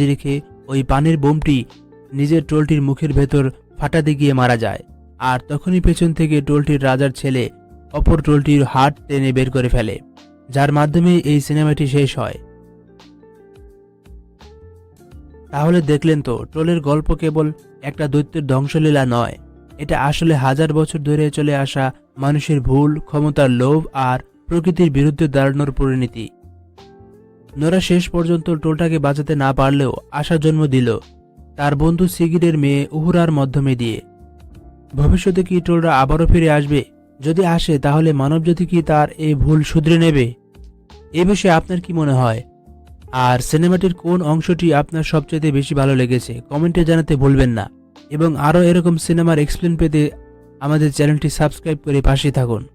রেখে ওই পানির বোমটি নিজের টোলটির মুখের ভেতর ফাটাতে গিয়ে মারা যায়। আর তখনই পেছন থেকে টোলটির রাজার ছেলে অপর টোলটির হাত টেনে বের করে ফেলে, যার মাধ্যমে এই সিনেমাটি শেষ হয়। তাহলে দেখলেন তো, টোলের গল্প কেবল একটা দৈত্যের ধ্বংসলীলা নয়, এটা আসলে হাজার বছর ধরে চলে আসা মানুষের ভুল, ক্ষমতার লোভ আর প্রকৃতির বিরুদ্ধে দাঁড়ানোর পরিণতি। নোরা শেষ পর্যন্ত টোলটাকে বাঁচাতে না পারলেও আশা জন্ম দিল তার বন্ধু সিগিরের মেয়ে উহুরার মাধ্যমে দিয়ে। ভবিষ্যতে কি টোলরা আবারও ফিরে আসবে? যদি আসে তাহলে মানবজাতি কি তার এই ভুল শুধরে নেবে? এ বিষয়ে আপনার কি মনে হয়? আর সিনেমাটির কোন অংশটি আপনার সবচেয়ে বেশি ভালো লেগেছে কমেন্টে জানাতে ভুলবেন না। এবং আরও এরকম সিনেমার এক্সপ্লেন পেতে আমাদের চ্যানেলটি সাবস্ক্রাইব করে পাশে থাকুন।